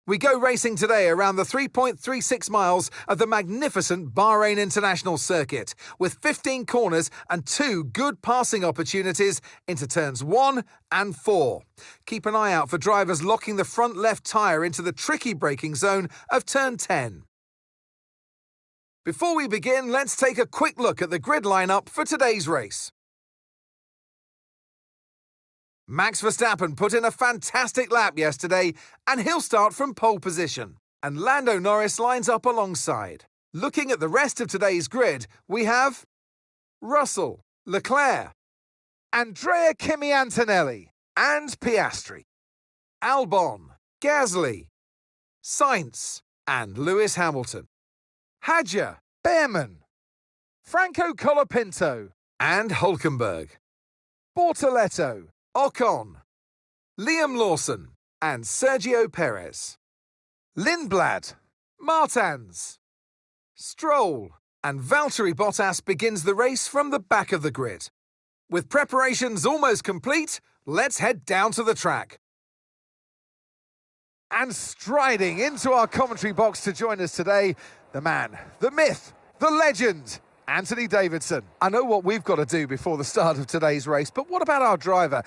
We go racing today around the 3.36 miles of the magnificent Bahrain International Circuit, with 15 corners and 2 good passing opportunities into turns 1 and 4. Keep an eye out for drivers locking the front left tyre into the tricky braking zone of turn 10. Before we begin, let's take a quick look at the grid lineup for today's race. Max Verstappen put in a fantastic lap yesterday, and he'll start from pole position. And Lando Norris lines up alongside. Looking at the rest of today's grid, we have Russell, Leclerc, Andrea Kimi Antonelli, and Piastri, Albon, Gasly, Sainz, and Lewis Hamilton, Hadjar, Bearman, Franco Colapinto, and Hülkenberg, Bortoletto, Ocon, Liam Lawson, and Sergio Perez, Lindblad, Martins, Stroll, and Valtteri Bottas begins the race from the back of the grid. With preparations almost complete, let's head down to the track. And striding into our commentary box to join us today, the man, the myth, the legend, Anthony Davidson. I know what we've got to do before the start of today's race, but what about our driver?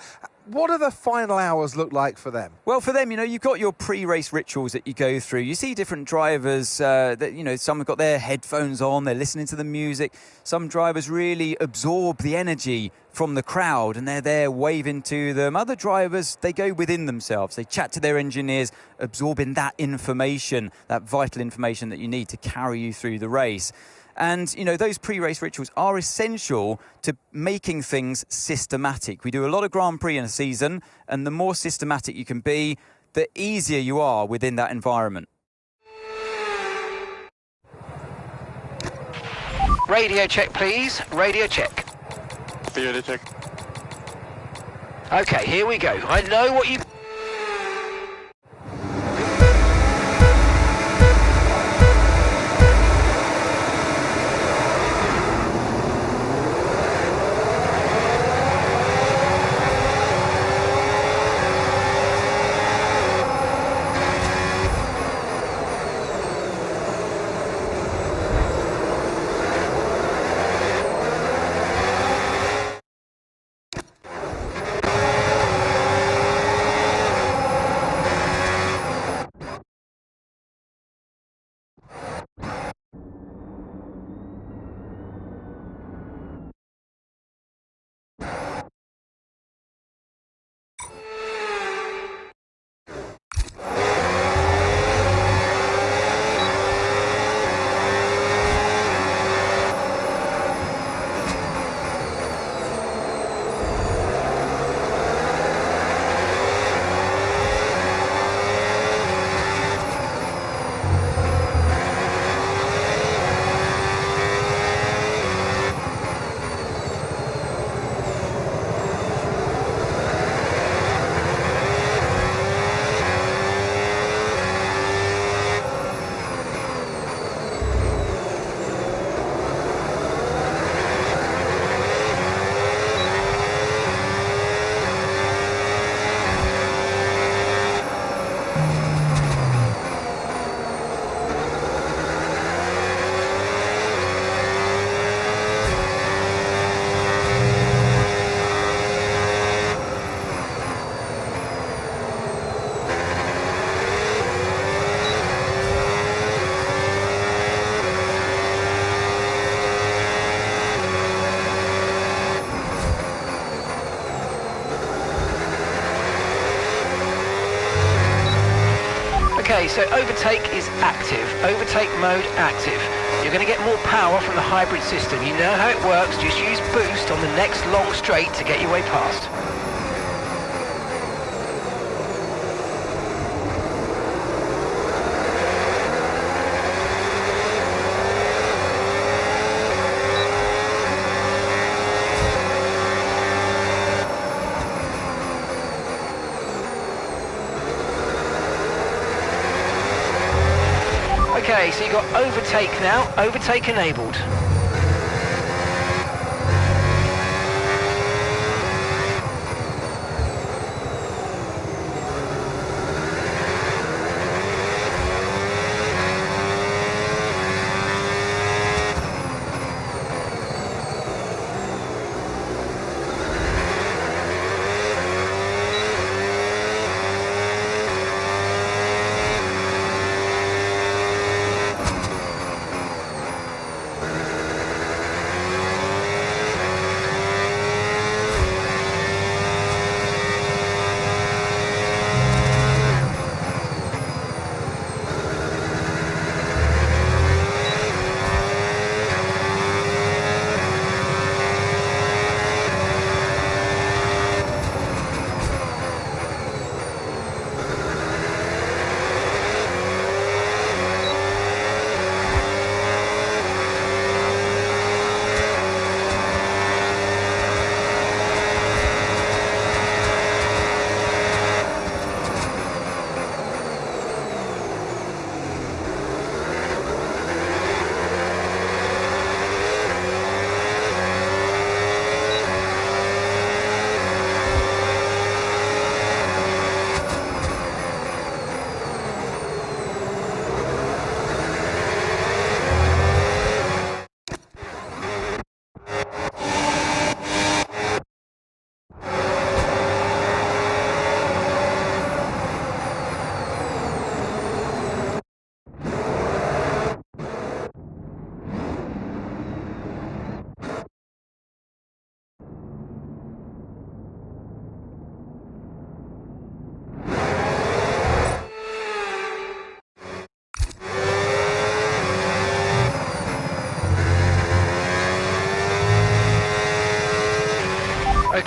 What do the final hours look like for them? Well, for them, you've got your pre-race rituals that you go through. You see different drivers that, some have got their headphones on, they're listening to the music. Some drivers really absorb the energy from the crowd and they're there waving to them. Other drivers, they go within themselves. They chat to their engineers, absorbing that information, that vital information that you need to carry you through the race. And, those pre-race rituals are essential to making things systematic. We do a lot of Grand Prix in a season, and the more systematic you can be, the easier you are within that environment. Radio check, please. Radio check. Radio check. Okay, here we go. I know what you... Okay, so overtake is active. Overtake mode active. You're going to get more power from the hybrid system. You know how it works. Just use boost on the next long straight to get your way past. Okay, so you've got overtake now, overtake enabled.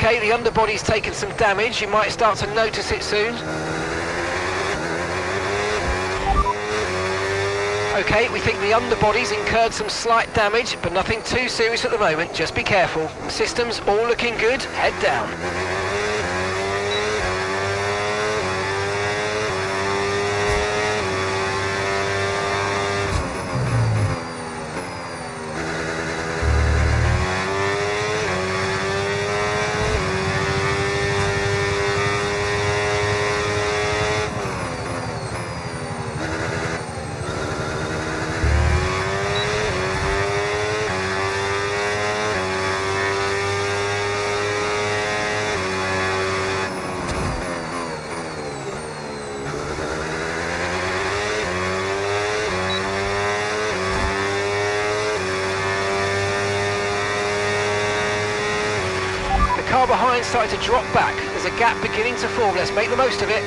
Okay, the underbody's taken some damage. You might start to notice it soon. Okay, we think the underbody's incurred some slight damage, but nothing too serious at the moment. Just be careful. Systems all looking good. Head down. Car behind starting to drop back. There's a gap beginning to form. Let's make the most of it.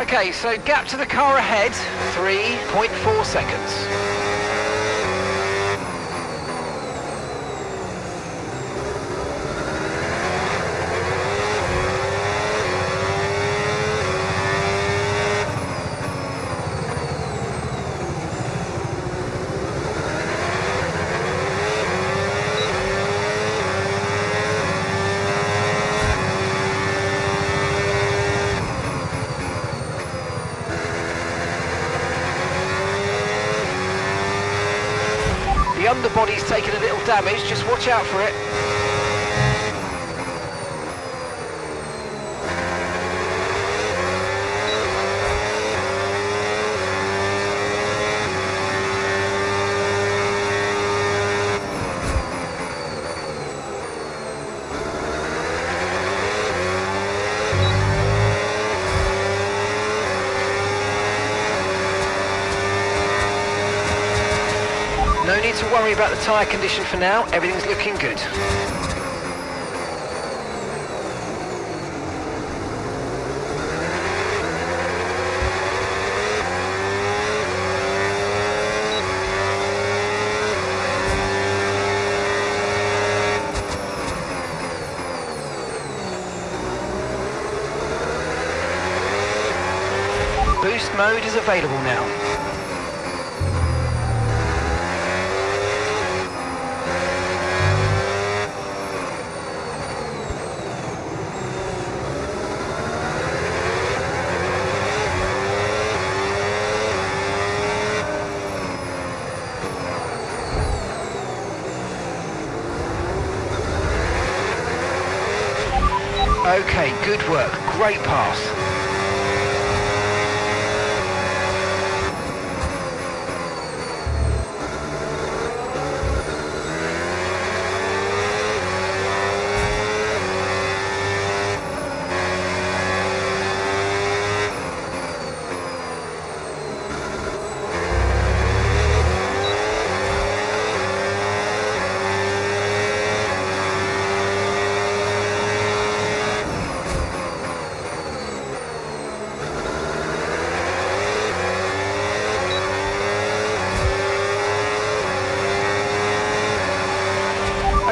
Okay, so gap to the car ahead, 3.4 seconds. The underbody's taken a little damage, just watch out for it. No need to worry about the tyre condition for now, everything's looking good. Boost mode is available now. Okay, good work, great pass.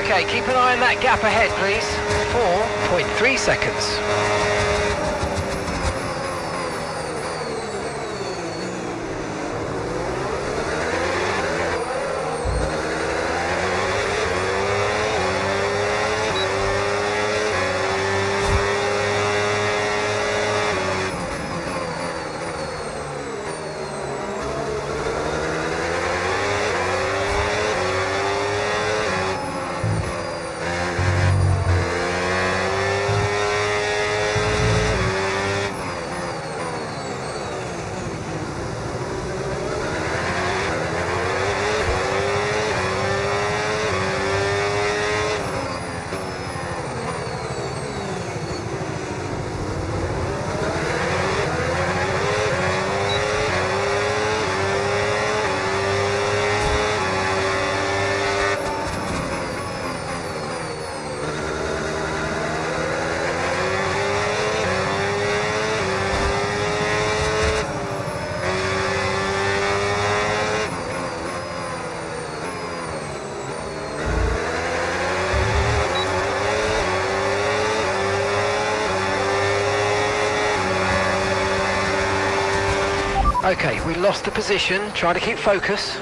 Okay, keep an eye on that gap ahead, please. 4.3 seconds. Okay, we lost the position. Try to keep focus.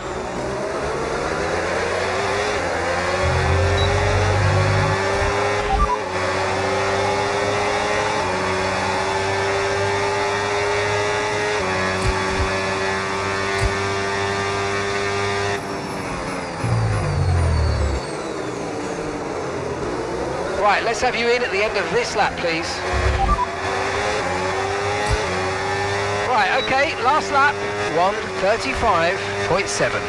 Right, let's have you in at the end of this lap, please. Right, okay, last lap, 1:35.7.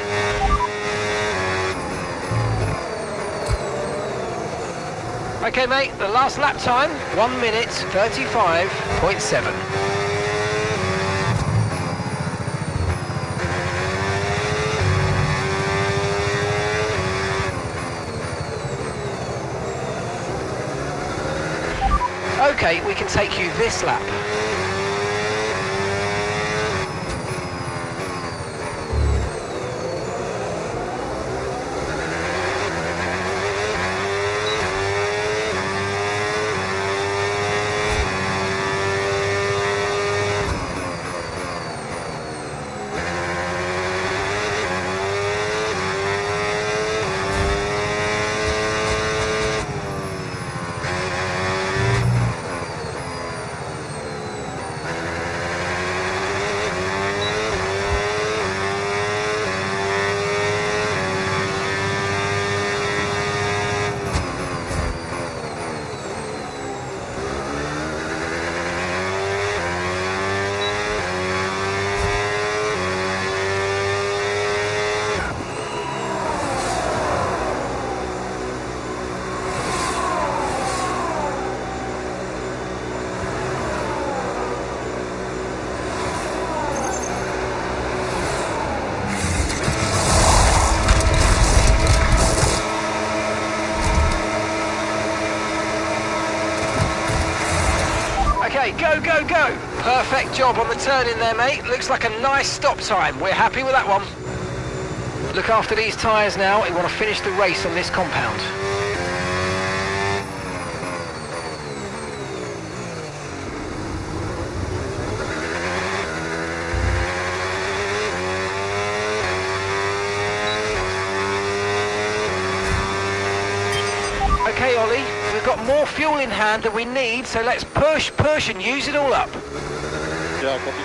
Okay, mate, the last lap time, 1:35.7. Okay, we can take you this lap. Okay, go, go, go. Perfect job on the turn in there, mate. Looks like a nice stop time. We're happy with that one. Look after these tyres now. We want to finish the race on this compound. Okay, Ollie, we've got more fuel in hand than we need, so let's push, push and use it all up. Yeah, copy.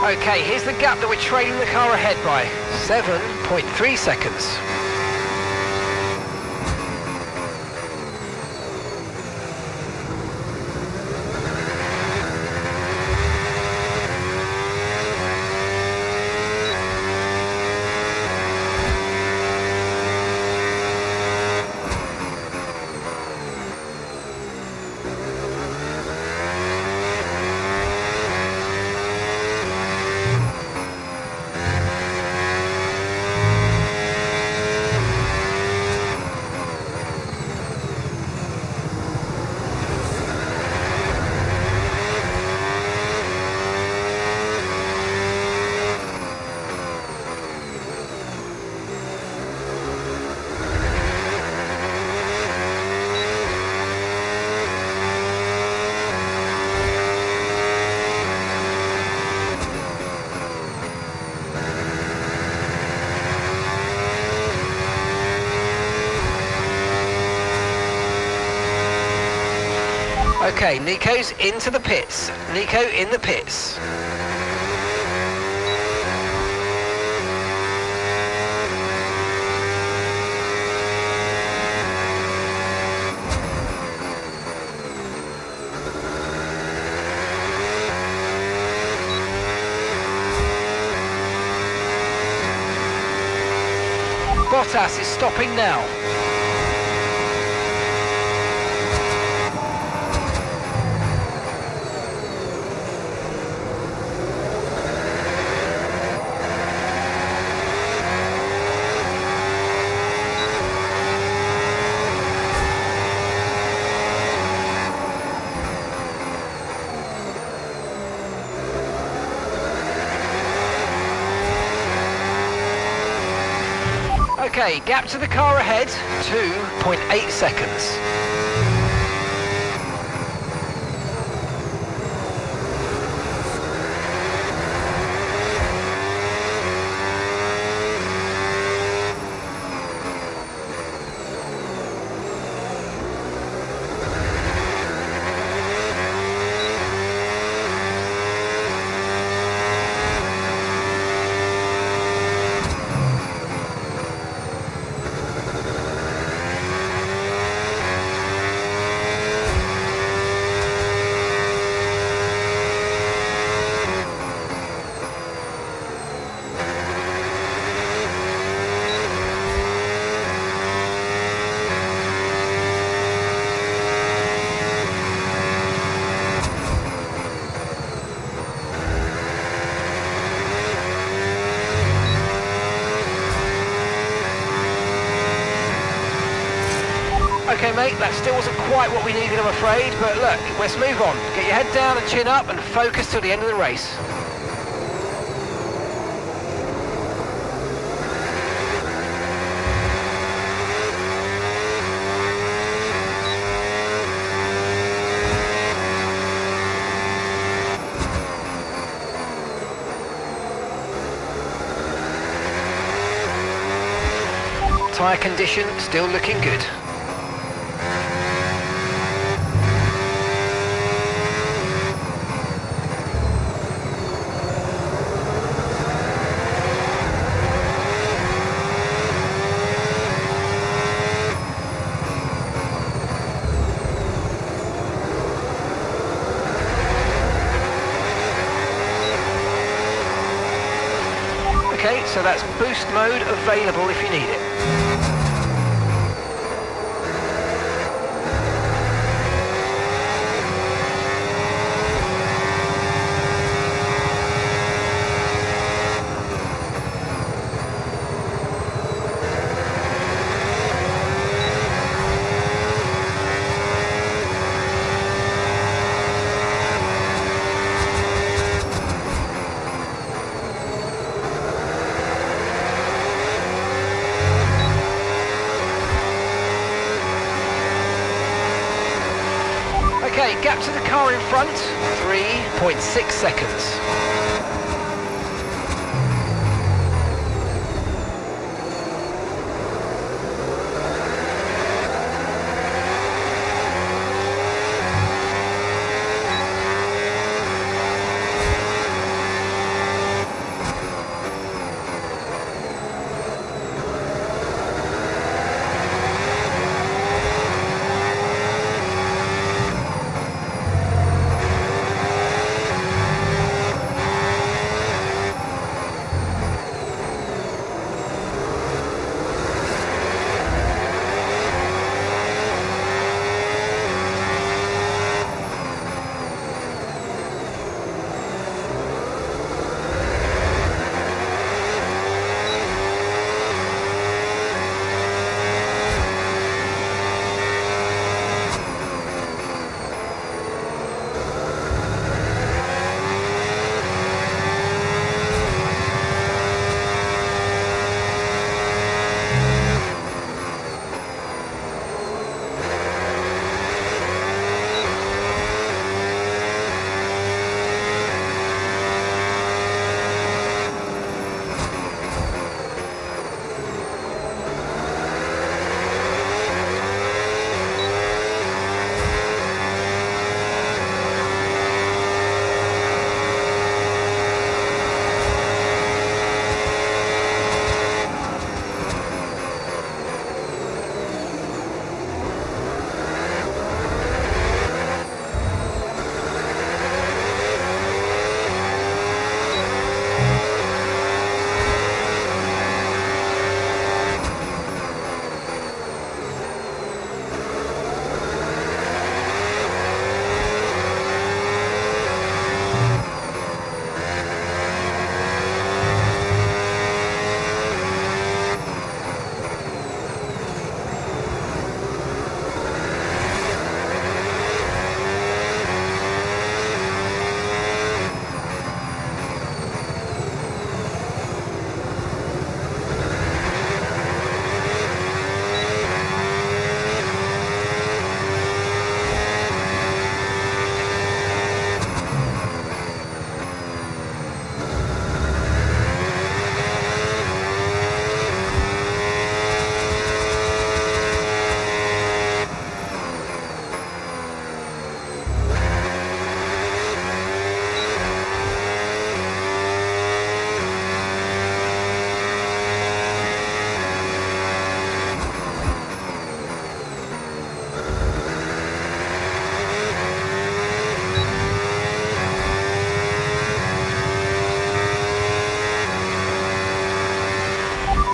Okay, here's the gap that we're trailing the car ahead by. 7.3 seconds. Okay, Nico's into the pits. Nico in the pits. Bottas is stopping now. Okay, gap to the car ahead, 2.8 seconds. Okay mate, that still wasn't quite what we needed, I'm afraid, but look, let's move on. Get your head down and chin up and focus till the end of the race. Tyre condition still looking good. Okay, so that's boost mode available if you need it. Okay, gap to the car in front, 3.6 seconds.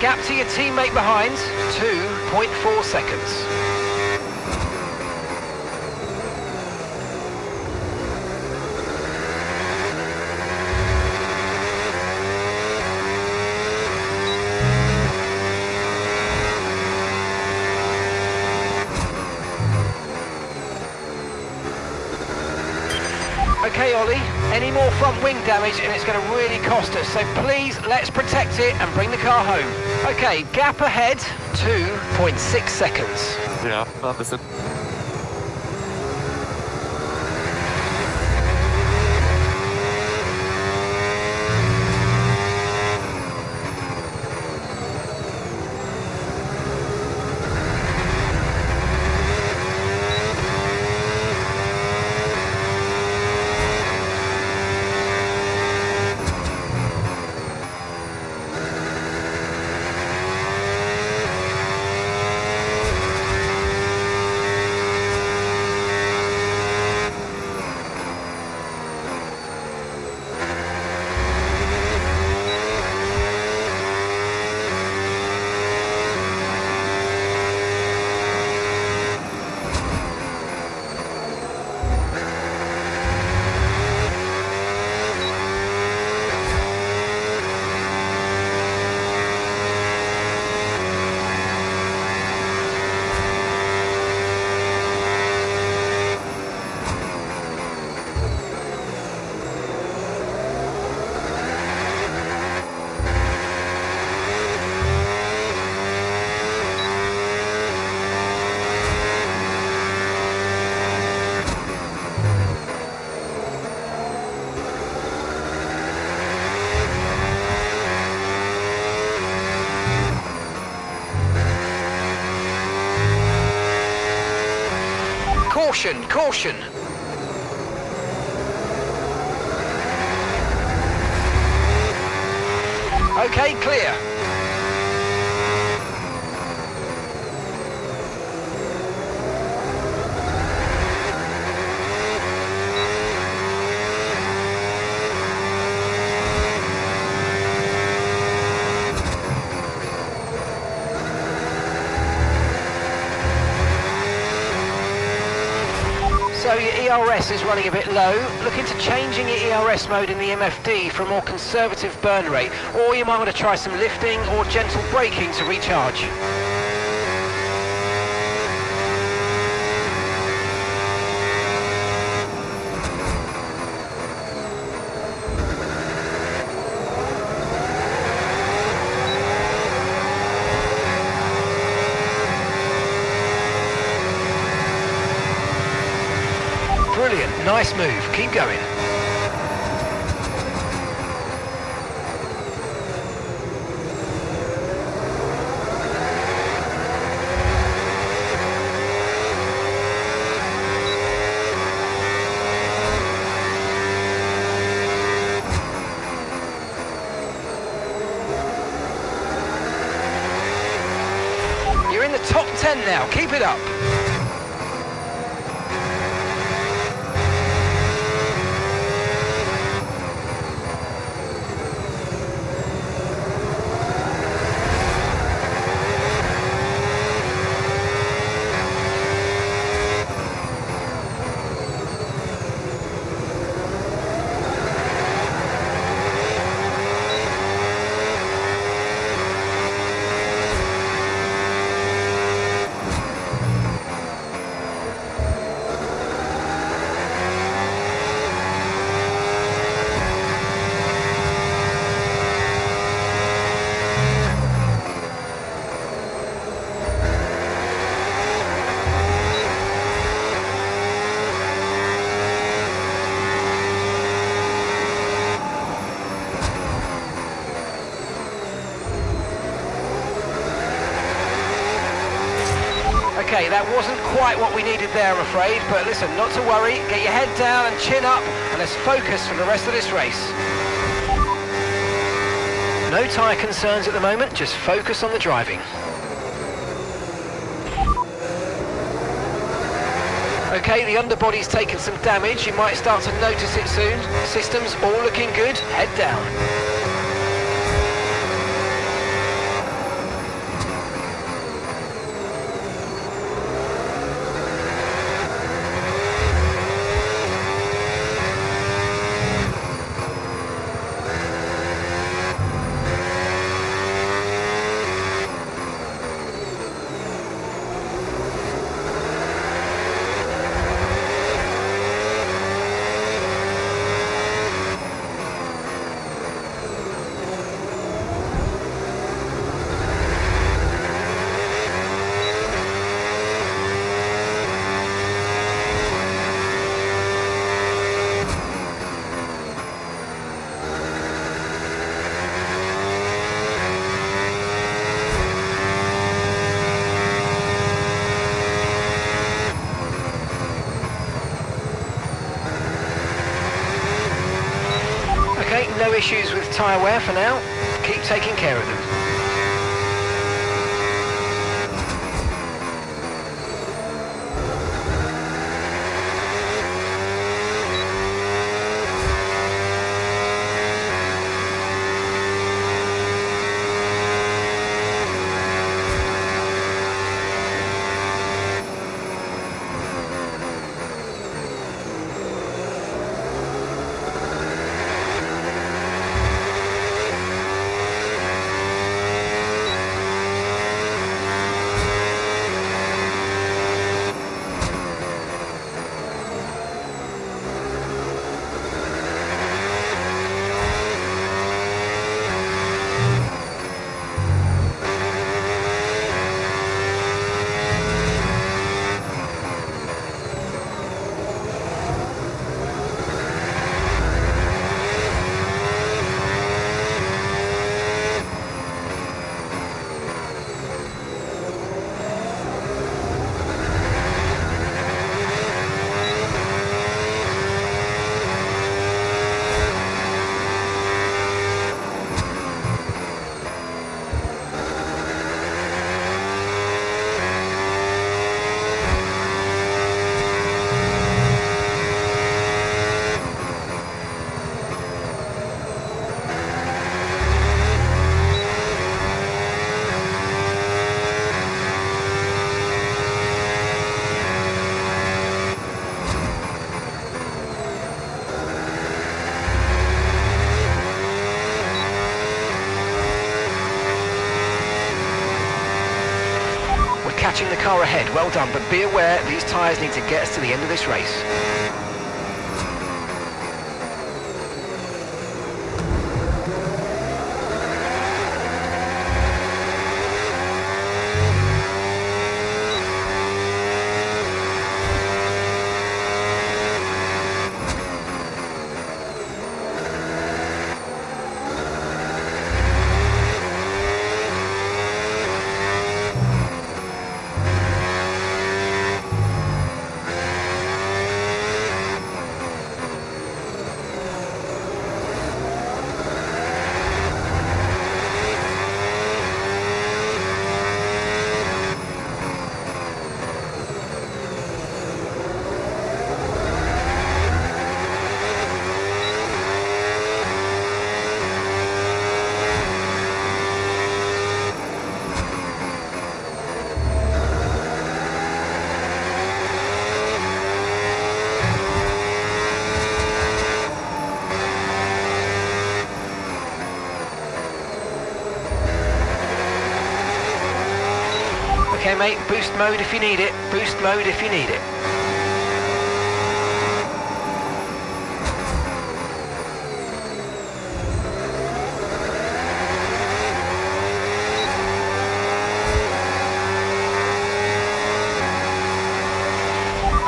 Gap to your teammate behind, 2.4 seconds. Okay, Ollie, any more front wing damage and it's going to really cost us, so please let's protect it and bring the car home. Okay, gap ahead, 2.6 seconds. Yeah, understood. Caution, caution. Okay, clear. So your ERS is running a bit low. Look into changing your ERS mode in the MFD for a more conservative burn rate, or you might want to try some lifting or gentle braking to recharge. Brilliant, nice move, keep going. You're in the top 10 now, keep it up. Okay, that wasn't quite what we needed there, I'm afraid, but listen, not to worry, get your head down and chin up, and let's focus for the rest of this race. No tyre concerns at the moment, just focus on the driving. Okay, the underbody's taken some damage, you might start to notice it soon. Systems all looking good, head down. Okay, no issues with tyre wear for now. Keep taking care of them. Catching the car ahead, well done, but be aware these tyres need to get us to the end of this race. Okay mate, boost mode if you need it, boost mode if you need it.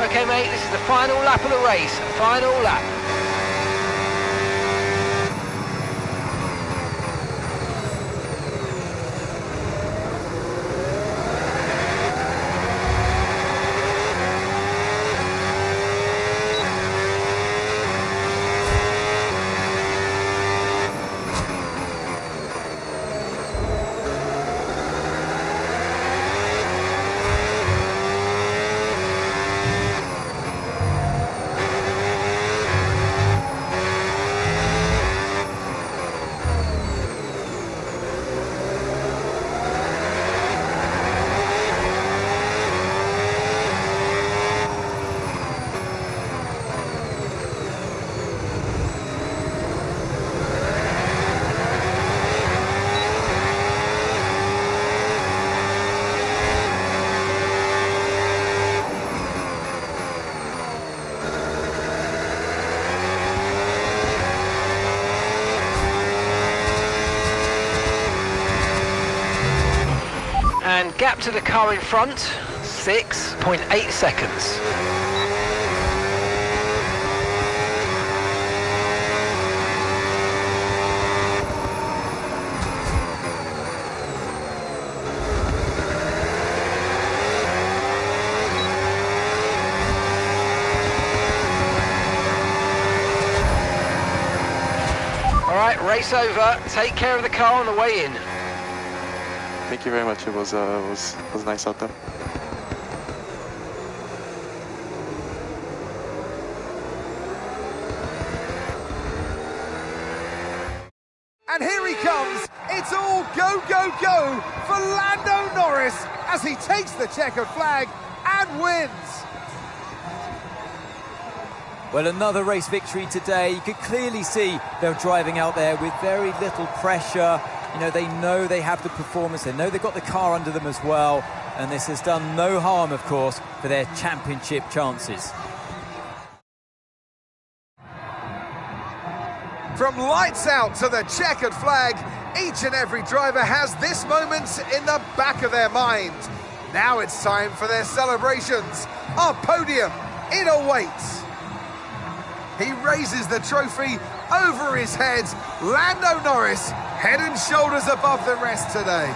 Okay mate, this is the final lap of the race, final lap. And gap to the car in front, 6.8 seconds. All right, race over. Take care of the car on the way in. Thank you very much. It was nice out there. And here he comes. It's all go, go, go for Lando Norris as he takes the checkered flag and wins. Well, another race victory today. You could clearly see they're driving out there with very little pressure. You know they have the performance. They know they've got the car under them as well. And this has done no harm, of course, for their championship chances. From lights out to the checkered flag, each and every driver has this moment in the back of their mind. Now it's time for their celebrations. Our podium, it awaits. He raises the trophy over his head. Lando Norris, head and shoulders above the rest today.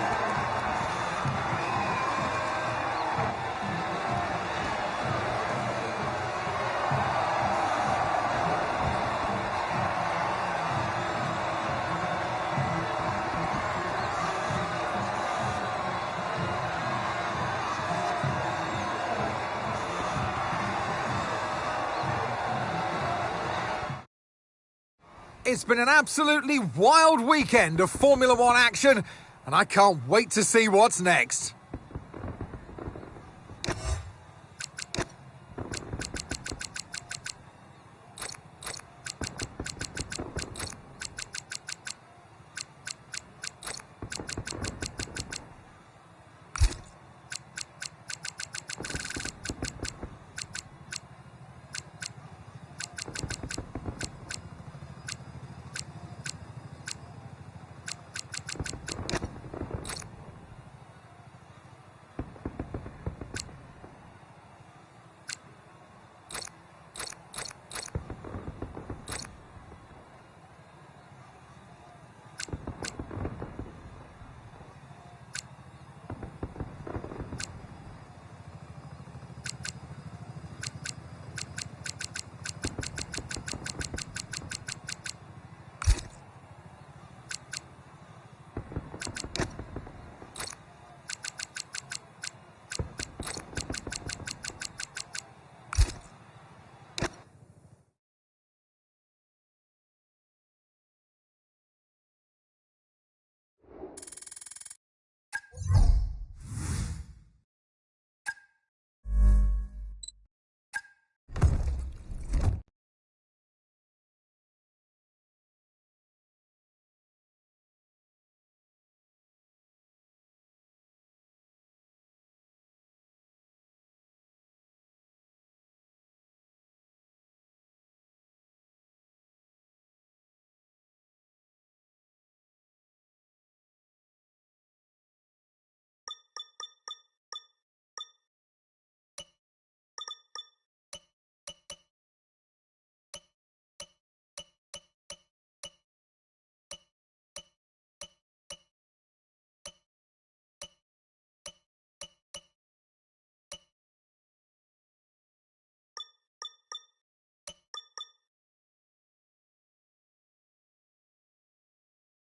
It's been an absolutely wild weekend of Formula One action, and I can't wait to see what's next.